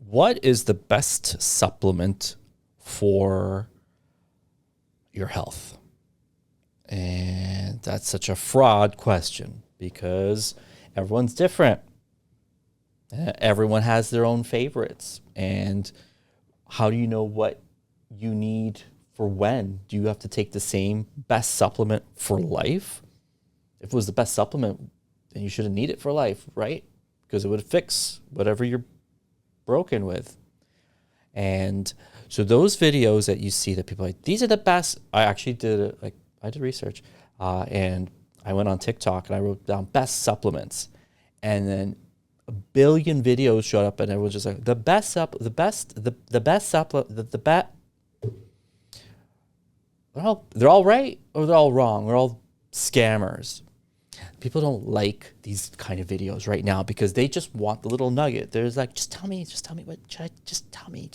What is the best supplement for your health? And that's such a fraud question because everyone's different. Everyone has their own favorites. And how do you know what you need for when? Do you have to take the same best supplement for life? If it was the best supplement, then you shouldn't need it for life, right? Because it would fix whatever you're broken with. And so those videos that you see that people are like, these are the best. I actually did I did research, and I went on TikTok and I wrote down best supplements, and then a billion videos showed up, and everyone was just like the best supplement. They're all right or they're all wrong. They're all scammers. People don't like these kind of videos right now because they just want the little nugget. There's like, just tell me what should I, just tell me.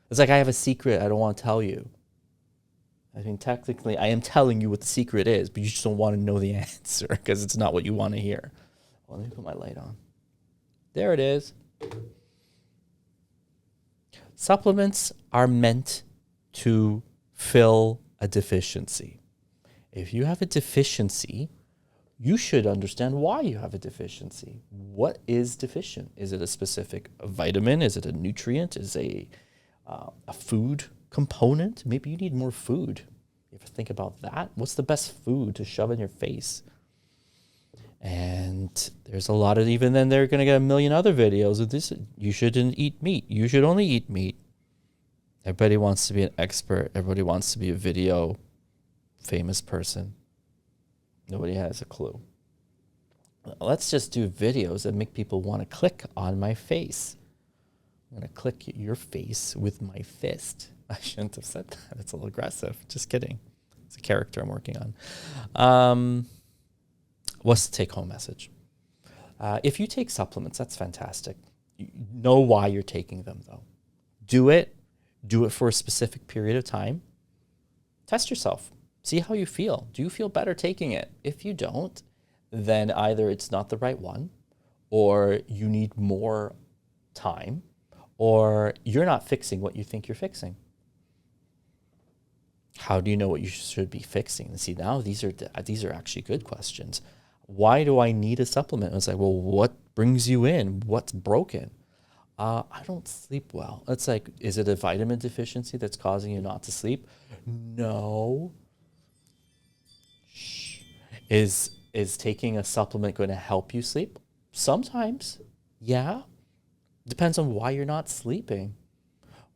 It's like, I have a secret I don't want to tell you. I mean, technically I am telling you what the secret is, but you just don't want to know the answer because it's not what you want to hear. Well, let me put my light on. There it is. Supplements are meant to fill a deficiency. If you have a deficiency, you should understand why you have a deficiency. What is deficient? Is it a specific vitamin? Is it a nutrient? Is it a food component? Maybe you need more food. You ever think about that? What's the best food to shove in your face? And there's a lot of, even then they're going to get a million other videos of this. You shouldn't eat meat. You should only eat meat. Everybody wants to be an expert. Everybody wants to be a video famous person. Nobody has a clue. Let's just do videos that make people want to click on my face. I'm going to click your face with my fist. I shouldn't have said that. It's a little aggressive. Just kidding. It's a character I'm working on. What's the take-home message? If you take supplements, that's fantastic. You know why you're taking them, though. Do it for a specific period of time. Test yourself. See how you feel. Do you feel better taking it? If you don't, then either it's not the right one, or you need more time, or you're not fixing what you think you're fixing. How do you know what you should be fixing? And see, now these are actually good questions. Why do I need a supplement? And it's like, well, what brings you in? What's broken? I don't sleep well. It's like, is it a vitamin deficiency that's causing you not to sleep? No. Is taking a supplement going to help you sleep? Sometimes, yeah. Depends on why you're not sleeping.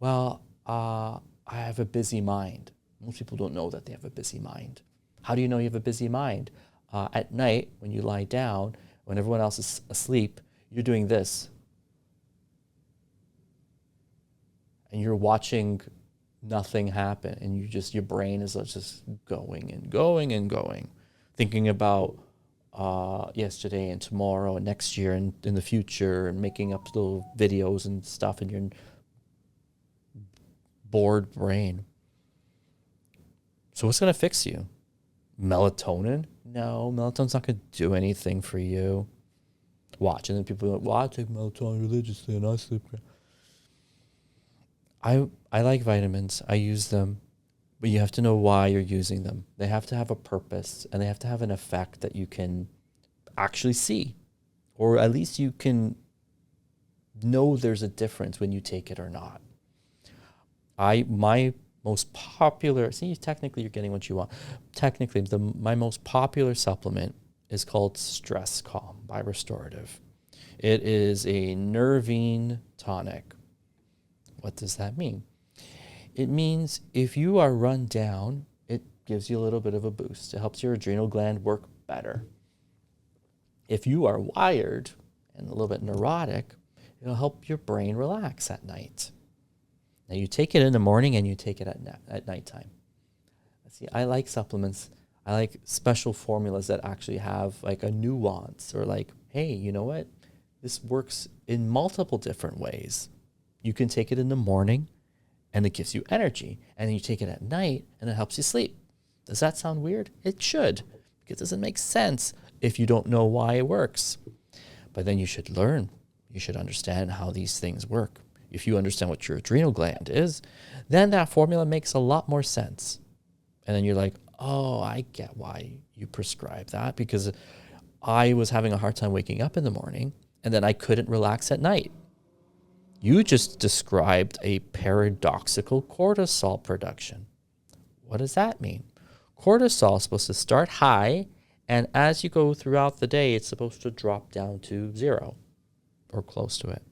Well, I have a busy mind. Most people don't know that they have a busy mind. How do you know you have a busy mind? At night, when you lie down, when everyone else is asleep, you're doing this. And you're watching nothing happen. And your brain is just going and going and going. Thinking about yesterday and tomorrow and next year and in the future, and making up little videos and stuff in your bored brain. So what's going to fix you? Melatonin? No, melatonin's not going to do anything for you. Watch, and then people are like, well, I take melatonin religiously and I sleep great. I like vitamins. I use them. But you have to know why you're using them. They have to have a purpose, and they have to have an effect that you can actually see. Or at least you can know there's a difference when you take it or not. My most popular, see, technically you're getting what you want. Technically, my most popular supplement is called Stress Calm by Restorative. It is a nervine tonic. What does that mean? It means if you are run down, it gives you a little bit of a boost. It helps your adrenal gland work better. If you are wired and a little bit neurotic, it'll help your brain relax at night. Now you take it in the morning and you take it at nighttime. See, I like supplements. I like special formulas that actually have like a nuance, or like, hey, you know what? This works in multiple different ways. You can take it in the morning and it gives you energy. And then you take it at night and it helps you sleep. Does that sound weird? It should, because it doesn't make sense if you don't know why it works. But then you should learn. You should understand how these things work. if you understand what your adrenal gland is, then that formula makes a lot more sense. And then you're like, oh, I get why you prescribe that, because I was having a hard time waking up in the morning and then I couldn't relax at night. You just described a paradoxical cortisol production. What does that mean? Cortisol is supposed to start high, and as you go throughout the day, it's supposed to drop down to 0 or close to it.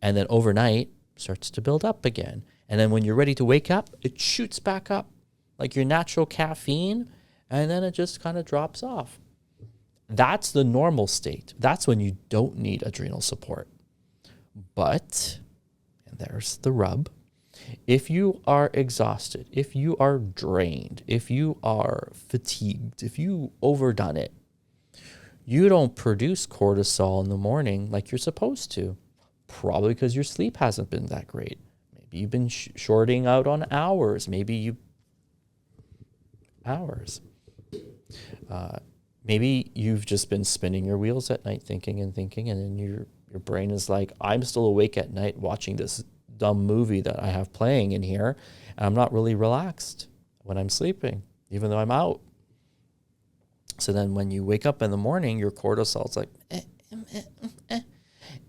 And then overnight, starts to build up again. And then when you're ready to wake up, it shoots back up like your natural caffeine, and then it just kind of drops off. That's the normal state. That's when you don't need adrenal support. But, and there's the rub, if you are exhausted, if you are drained, if you are fatigued, if you overdone it, you don't produce cortisol in the morning like you're supposed to, probably because your sleep hasn't been that great. Maybe you've been shorting out on hours. Maybe you've just been spinning your wheels at night thinking, and then your brain is like, I'm still awake at night watching this dumb movie that I have playing in here, and I'm not really relaxed when I'm sleeping, even though I'm out. So then when you wake up in the morning, your cortisol is like,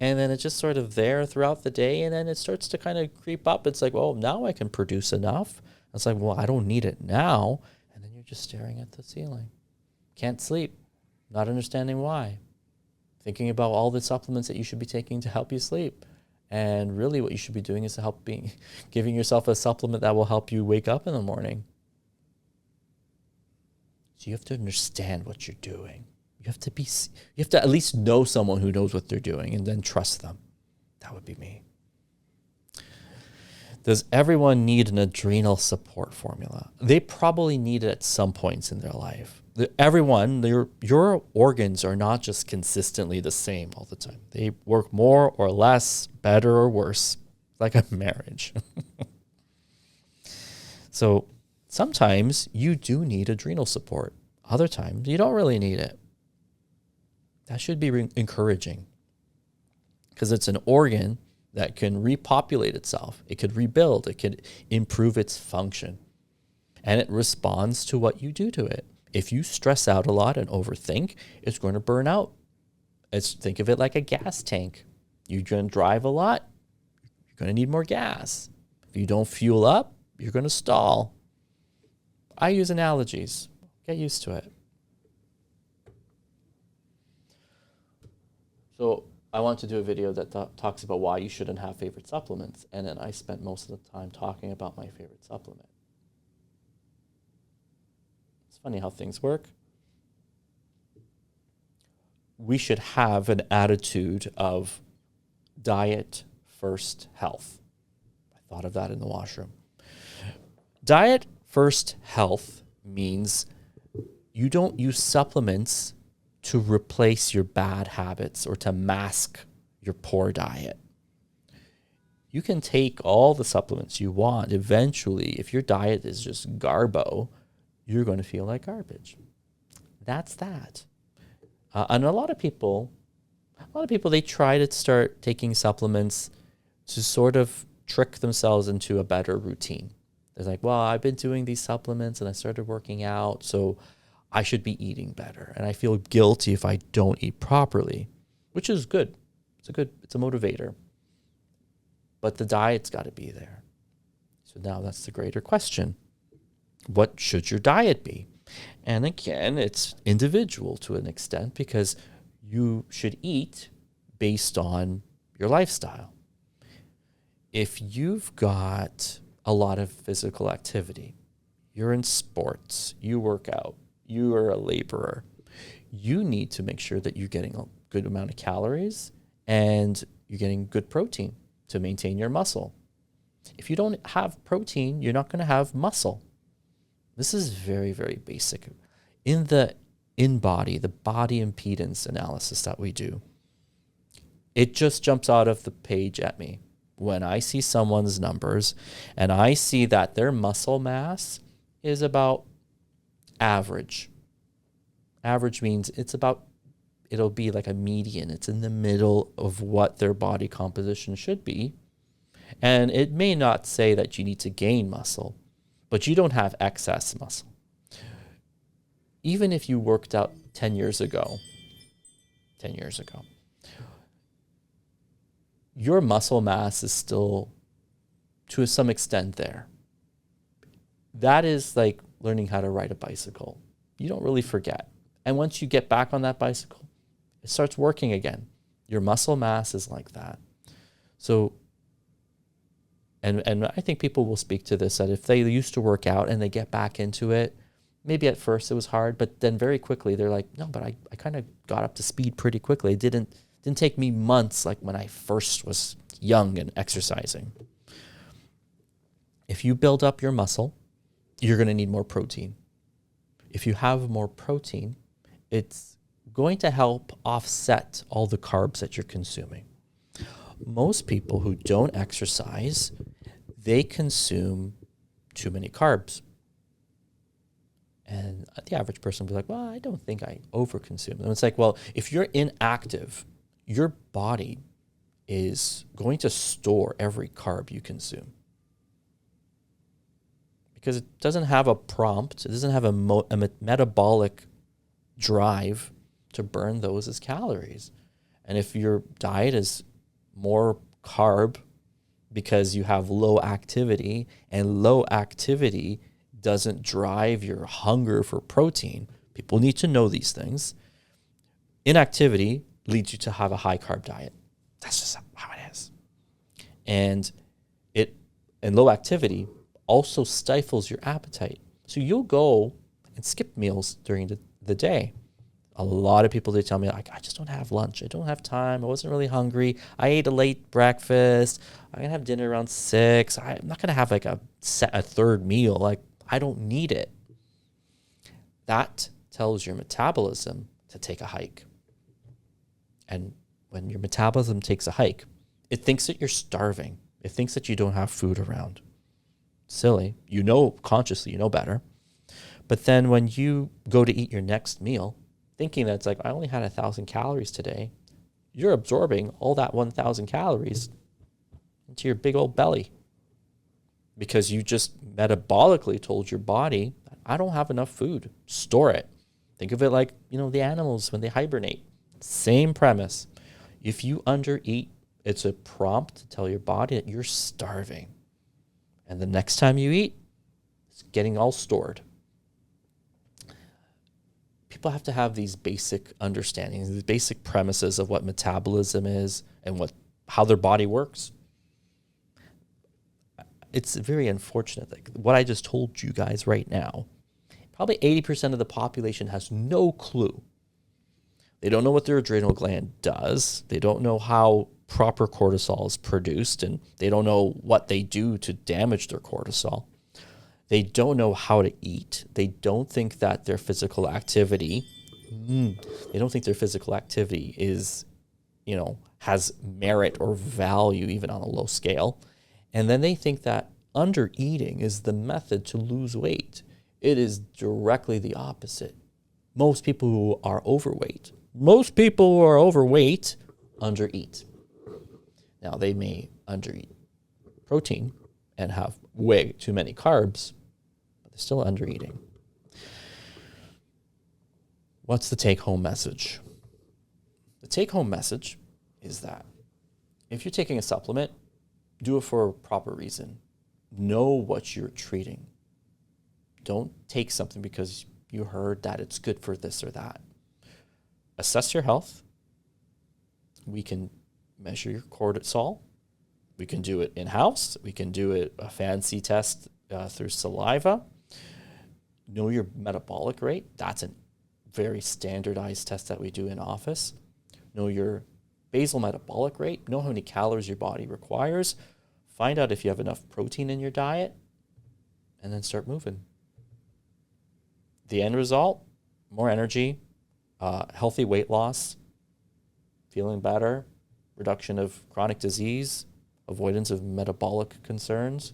and then it's just sort of there throughout the day, and then it starts to kind of creep up. It's like, well, now I can produce enough. It's like, well, I don't need it now. And then you're just staring at the ceiling. Can't sleep, not understanding why. Thinking about all the supplements that you should be taking to help you sleep. And really what you should be doing is giving yourself a supplement that will help you wake up in the morning. So you have to understand what you're doing. You have to at least know someone who knows what they're doing, and then trust them. That would be me. Does everyone need an adrenal support formula? They probably need it at some points in their life. Everyone, your organs are not just consistently the same all the time. They work more or less, better or worse, like a marriage. So sometimes you do need adrenal support. Other times you don't really need it. That should be encouraging, because it's an organ that can repopulate itself. It could rebuild. It could improve its function. And it responds to what you do to it. If you stress out a lot and overthink, it's going to burn out. Think of it like a gas tank. You're going to drive a lot, you're going to need more gas. If you don't fuel up, you're going to stall. I use analogies. Get used to it. So I want to do a video that talks about why you shouldn't have favorite supplements. And then I spent most of the time talking about my favorite supplement. It's funny how things work. We should have an attitude of diet first health. I thought of that in the washroom. Diet first health means you don't use supplements to replace your bad habits or to mask your poor diet. You can take all the supplements you want. Eventually, if your diet is just garbo, you're going to feel like garbage. That's that. And a lot of people, they try to start taking supplements to sort of trick themselves into a better routine. They're like, well, I've been doing these supplements and I started working out, so I should be eating better. And I feel guilty if I don't eat properly, which is good. It's a motivator. But the diet's got to be there. So now that's the greater question. What should your diet be? And again, it's individual to an extent, because you should eat based on your lifestyle. If you've got a lot of physical activity, you're in sports, you work out, you are a laborer, you need to make sure that you're getting a good amount of calories and you're getting good protein to maintain your muscle. If you don't have protein, you're not going to have muscle. This is very, very basic. In the body impedance analysis that we do, it just jumps out of the page at me when I see someone's numbers and I see that their muscle mass is about average. Average means it'll be like a median. It's in the middle of what their body composition should be. And it may not say that you need to gain muscle, but you don't have excess muscle. Even if you worked out 10 years ago, your muscle mass is still to some extent there. That is like learning how to ride a bicycle. You don't really forget. And once you get back on that bicycle, it starts working again. Your muscle mass is like that. So, and I think people will speak to this, that if they used to work out and they get back into it, maybe at first it was hard, but then very quickly they're like, no, but I kind of got up to speed pretty quickly. It didn't take me months like when I first was young and exercising. If you build up your muscle, you're going to need more protein. If you have more protein, it's going to help offset all the carbs that you're consuming. Most people who don't exercise, they consume too many carbs. And the average person will be like, well, I don't think I overconsume them. It's like, well, if you're inactive, your body is going to store every carb you consume. Because it doesn't have a prompt, it doesn't have a metabolic drive to burn those as calories. And if your diet is more carb because you have low activity, and low activity doesn't drive your hunger for protein, people need to know these things. Inactivity leads you to have a high carb diet. That's just how it is. And low activity also stifles your appetite. So you'll go and skip meals during the day. A lot of people, they tell me, like, I just don't have lunch. I don't have time. I wasn't really hungry. I ate a late breakfast. I'm going to have dinner around 6. I'm not going to have like a third meal. Like, I don't need it. That tells your metabolism to take a hike. And when your metabolism takes a hike, it thinks that you're starving. It thinks that you don't have food around. Silly. You know, consciously, you know better. But then when you go to eat your next meal, thinking that it's like, I only had 1,000 calories today, you're absorbing all that 1,000 calories into your big old belly. Because you just metabolically told your body, I don't have enough food. Store it. Think of it like, the animals when they hibernate. Same premise. If you undereat, it's a prompt to tell your body that you're starving. And the next time you eat, it's getting all stored. People have to have these basic understandings, these basic premises of what metabolism is and how their body works. It's very unfortunate that what I just told you guys right now, probably 80% of the population has no clue. They don't know what their adrenal gland does. They don't know how proper cortisol is produced, and they don't know what they do to damage their cortisol. They don't know how to eat. They don't think that their physical activity, is, has merit or value even on a low scale. And then they think that under eating is the method to lose weight. It is directly the opposite. Most people who are overweight undereat. Now, they may undereat protein and have way too many carbs, but they're still undereating. What's the take-home message? The take-home message is that if you're taking a supplement, do it for a proper reason. Know what you're treating. Don't take something because you heard that it's good for this or that. Assess your health. We can measure your cortisol. We can do it in-house. We can do it a fancy test through saliva. Know your metabolic rate. That's a very standardized test that we do in office. Know your basal metabolic rate. Know how many calories your body requires. Find out if you have enough protein in your diet, and then start moving. The end result, more energy, healthy weight loss, feeling better, reduction of chronic disease, avoidance of metabolic concerns.